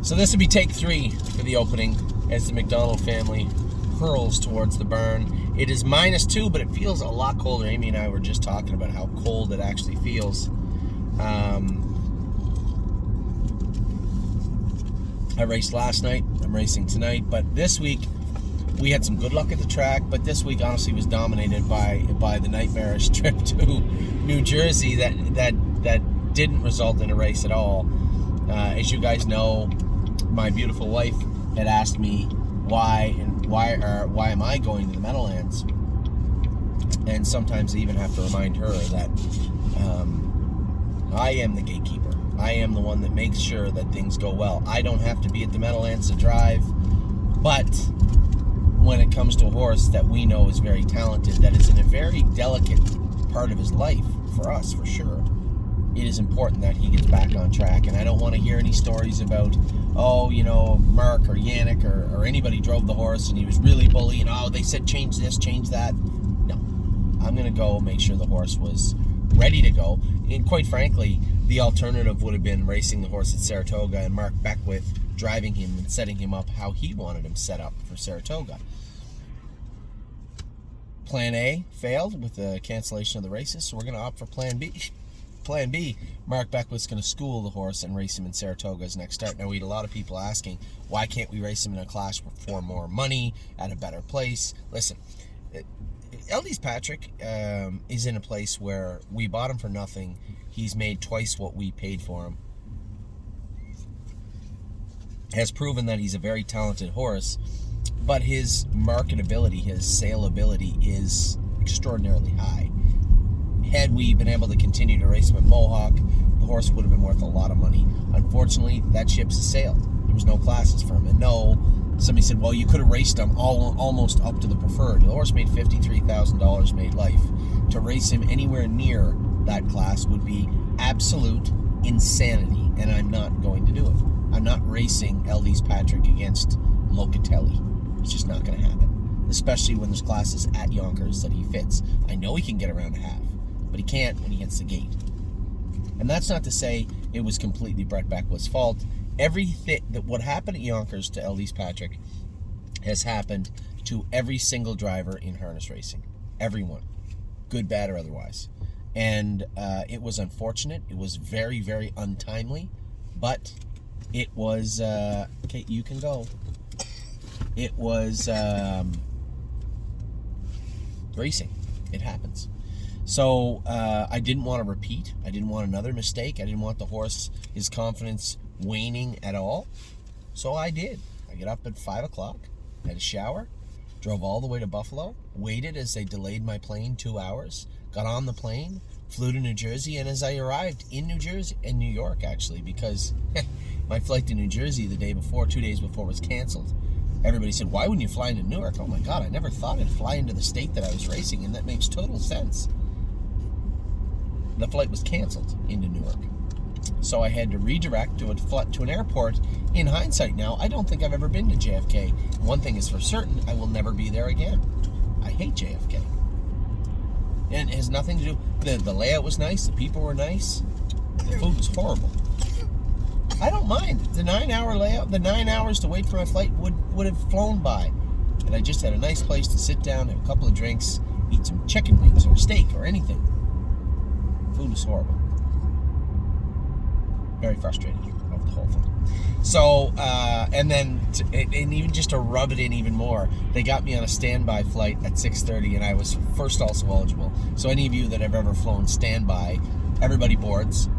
So this would be take 3 for the opening as the McDonald family hurls towards the barn. It is -2, but it feels a lot colder. Amy and I were just talking about how cold it actually feels. I raced last night. I'm racing tonight. But this week, we had some good luck at the track. But this week, honestly, was dominated by the nightmarish trip to New Jersey that didn't result in a race at all. As you guys know, my beautiful wife had asked me why am I going to the Meadowlands, and sometimes I even have to remind her that I am the gatekeeper. I am the one that makes sure that things go well. I don't have to be at the Meadowlands to drive, but when it comes to a horse that we know is very talented, that is in a very delicate part of his life, for us, for sure, it is important that he gets back on track. And I don't want to hear any stories about, Mark or Yannick or anybody drove the horse and he was really bullying. Oh, they said change this, change that. No. I'm going to go make sure the horse was ready to go. And quite frankly, the alternative would have been racing the horse at Saratoga and Mark Beckwith driving him and setting him up how he wanted him set up for Saratoga. Plan A failed with the cancellation of the races, so we're going to opt for Plan B. Plan B, Mark Beckwith's going to school the horse and race him in Saratoga's next start. Now, we had a lot of people asking, why can't we race him in a class for more money at a better place? Listen, LD's Patrick is in a place where we bought him for nothing. He's made twice what we paid for him. Has proven that he's a very talented horse, but his marketability, his saleability is extraordinarily high. Had we been able to continue to race him at Mohawk, the horse would have been worth a lot of money. Unfortunately, that ship's sailed. There was no classes for him. And no, somebody said, well, you could have raced him almost up to the preferred. The horse made $53,000 made life. To race him anywhere near that class would be absolute insanity, and I'm not going to do it. I'm not racing LD's Patrick against Locatelli. It's just not going to happen, especially when there's classes at Yonkers that he fits. I know he can get around a half, but he can't when he hits the gate. And that's not to say it was completely Brett Beckwith's fault. Everything that what happened at Yonkers to LD's Patrick has happened to every single driver in harness racing. Everyone. Good, bad, or otherwise. And it was unfortunate. It was very, very untimely. But it was... okay, you can go. It was racing. It happens. So I didn't want to repeat. I didn't want another mistake. I didn't want the horse, his confidence waning at all. So I did. I get up at 5 o'clock, had a shower, drove all the way to Buffalo, waited as they delayed my plane 2 hours, got on the plane, flew to New Jersey, and as I arrived in New York actually, because my flight to New Jersey the day before, 2 days before, was canceled. Everybody said, why wouldn't you fly into Newark? Oh my God, I never thought I'd fly into the state that I was racing, and that makes total sense. The flight was canceled into Newark. So I had to redirect to an airport. In hindsight now, I don't think I've ever been to JFK. One thing is for certain, I will never be there again. I hate JFK. And it has nothing to do... The layout was nice, the people were nice, the food was horrible. I don't mind. The 9-hour layout, the 9 hours to wait for my flight would have flown by. And I just had a nice place to sit down, have a couple of drinks, eat some chicken wings or steak or anything. Food was horrible. Very frustrated over the whole thing. So, and even just to rub it in even more, they got me on a standby flight at 6:30, and I was first also eligible. So any of you that have ever flown standby, everybody boards.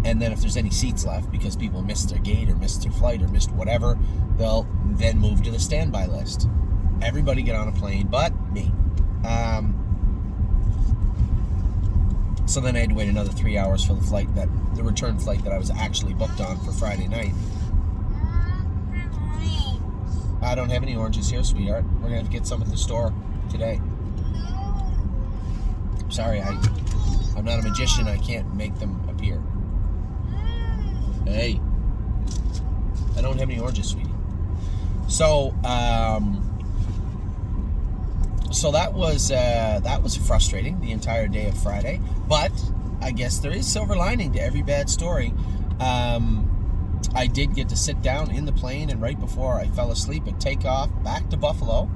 And then if there's any seats left, because people missed their gate or missed their flight or missed whatever, they'll then move to the standby list. Everybody get on a plane but me. So then I had to wait another 3 hours for the return flight that I was actually booked on for Friday night. I don't have any oranges here, sweetheart. We're going to have to get some at the store today. Sorry, I'm not a magician. I can't make them appear. Hey. I don't have any oranges, sweetie. So, that was frustrating the entire day of Friday, but I guess there is silver lining to every bad story. I did get to sit down in the plane, and right before I fell asleep at takeoff back to Buffalo,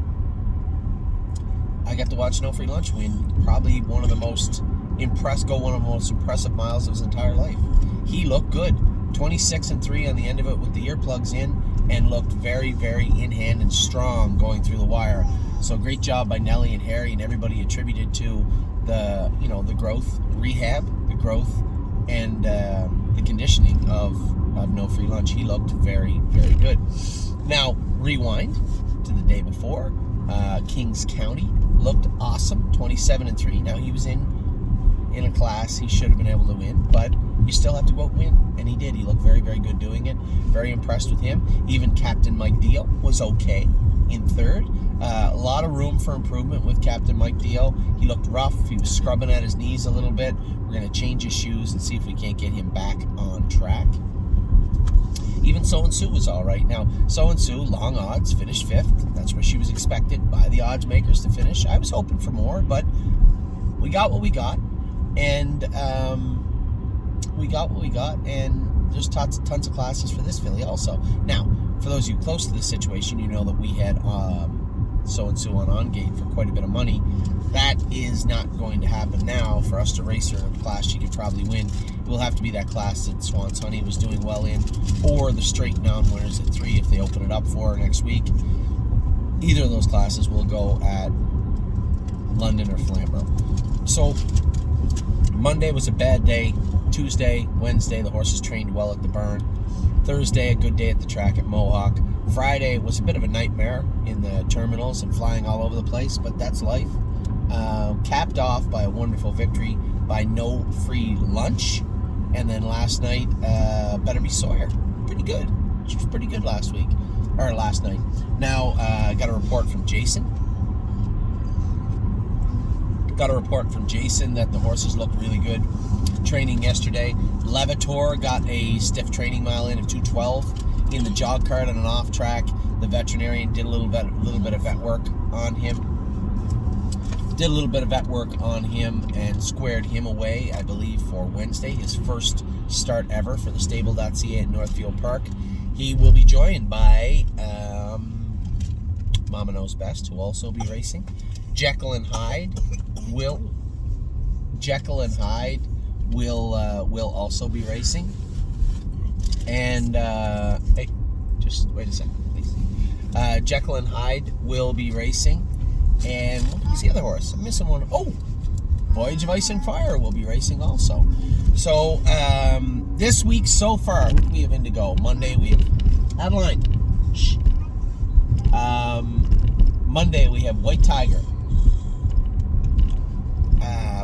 I got to watch No Free Lunch win probably one of the most impressive miles of his entire life. He looked good. 26-3 on the end of it with the earplugs in, and looked very, very in hand and strong going through the wire. So great job by Nelly and Harry and everybody attributed to the growth rehab, the growth and the conditioning of No Free Lunch. He looked very, very good. Now rewind to the day before. Kings County looked awesome, 27-3. Now he was in a class he should have been able to win, but you still have to go out and win, and he did. He looked very, very good doing it. Very impressed with him. Even Captain Mike Dio was okay in third. A lot of room for improvement with Captain Mike Dio. He looked rough. He was scrubbing at his knees a little bit. We're going to change his shoes and see if we can't get him back on track. Even So and Sue was all right. Now, So and Sue, long odds, finished 5th. That's where she was expected by the odds makers to finish. I was hoping for more, but we got what we got. And and there's tons of classes for this filly also. Now, for those of you close to the situation, you know that we had So and Sue on gate for quite a bit of money. That is not going to happen now. For us to race her in a class she could probably win, it will have to be that class that Swan's Honey was doing well in, or the straight non-winners at 3 if they open it up for her next week. Either of those classes will go at London or Flamborough. So Monday was a bad day. Tuesday, Wednesday, the horses trained well at the barn. Thursday, a good day at the track at Mohawk. Friday was a bit of a nightmare in the terminals and flying all over the place, but that's life. Capped off by a wonderful victory by No Free Lunch. And then last night, Better Be Sawyer. Pretty good. She was pretty good last night. Now, I got a report from Jason. That the horses look really good training yesterday. Levator got a stiff training mile in of 2:12 in the jog cart on an off track. The veterinarian did a little bit of vet work on him. And squared him away, I believe, for Wednesday, his first start ever for the stable.ca at Northfield Park. He will be joined by Mama Knows Best, who will also be racing. Jekyll and Hyde will also be racing. And hey, just wait a second, please. Jekyll and Hyde will be racing. And who's the other horse? I'm missing one. Oh, Voyage of Ice and Fire will be racing also. So this week so far, we have Indigo. Monday we have Adeline. Monday we have White Tiger.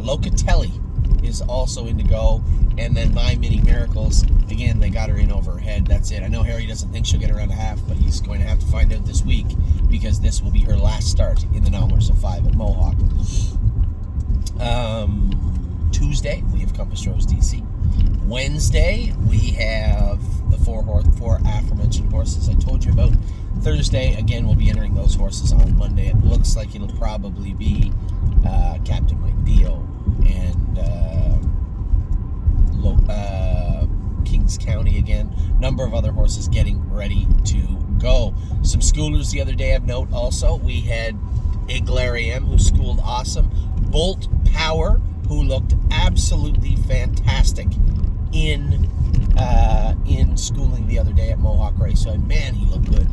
Locatelli is also Indigo. And then My Mini Miracles, again, they got her in over her head. That's it. I know Harry doesn't think she'll get around a half, but he's going to have to find out this week, because this will be her last start in the non-winners of 5 at Mohawk. Tuesday, we have Compass Rose DC. Wednesday, we have the four aforementioned horses I told you about. Thursday, again, we'll be entering those horses on Monday. It looks like it'll probably be Captain Mike Dio and Kings County again. Number of other horses getting ready to go. Some schoolers the other day of note also. We had Iglary M, who schooled awesome. Bolt Power, who looked absolutely fantastic in schooling the other day at Mohawk Raceway. Man, he looked good.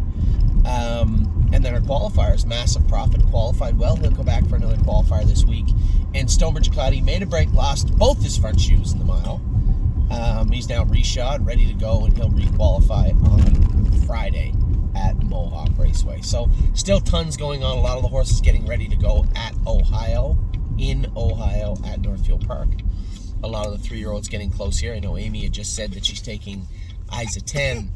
And then our qualifiers, Massive Profit qualified well. He'll go back for another qualifier this week. And Stonebridge Cloudy made a break, lost both his front shoes in the mile. He's now reshod, ready to go, and he'll requalify on Friday at Mohawk Raceway. So still tons going on. A lot of the horses getting ready to go in Ohio at Northfield Park. A lot of the 3-year-olds getting close here. I know Amy had just said that she's taking Isa 10,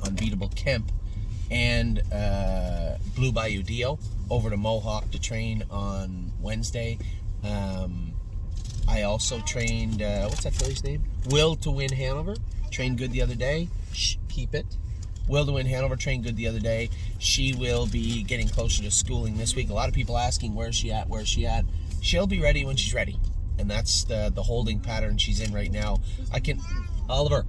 Unbeatable Kemp, and Blue Bayou Dio over to Mohawk to train on Wednesday. I also trained, what's that filly's name? Will to Win Hanover. Trained good the other day. Shh, keep it. Will to Win Hanover trained good the other day. She will be getting closer to schooling this week. A lot of people asking, where's she at? She'll be ready when she's ready. and that's the holding pattern she's in right now. Oliver,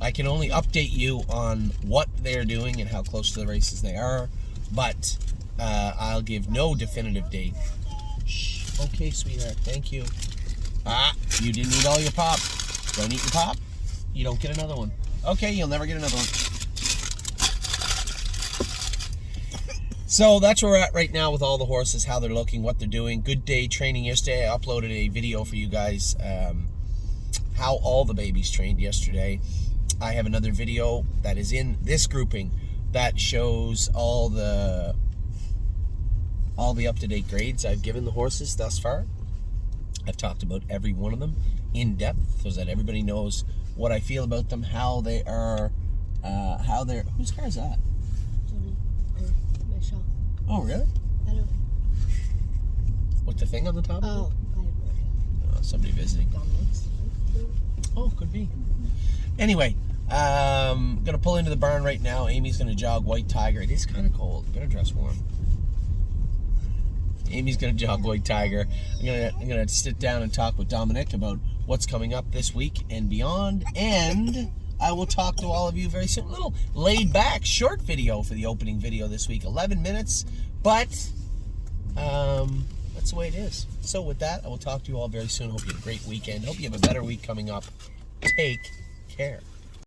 I can only update you on what they're doing and how close to the races they are, but I'll give no definitive date. Shh. Okay, sweetheart. Thank you. You didn't eat all your pop. Don't eat your pop. You don't get another one. Okay, you'll never get another one. So that's where we're at right now with all the horses, how they're looking, what they're doing. Good day training yesterday. I uploaded a video for you guys, how all the babies trained yesterday. I have another video that is in this grouping that shows all the up-to-date grades I've given the horses thus far. I've talked about every one of them in depth so that everybody knows what I feel about them, how they are, whose car is that? Oh, really? I don't. With the thing on the top? Oh, somebody visiting. Dominic's. Oh, could be. Anyway, gonna pull into the barn right now. Amy's gonna jog White Tiger. It is kind of cold. Better dress warm. Amy's gonna jog White Tiger. I'm gonna sit down and talk with Dominic about what's coming up this week and beyond, and I will talk to all of you very soon. A little laid back, short video for the opening video this week, 11 minutes, but that's the way it is. So with that, I will talk to you all very soon. Hope you have a great weekend. Hope you have a better week coming up. Take care.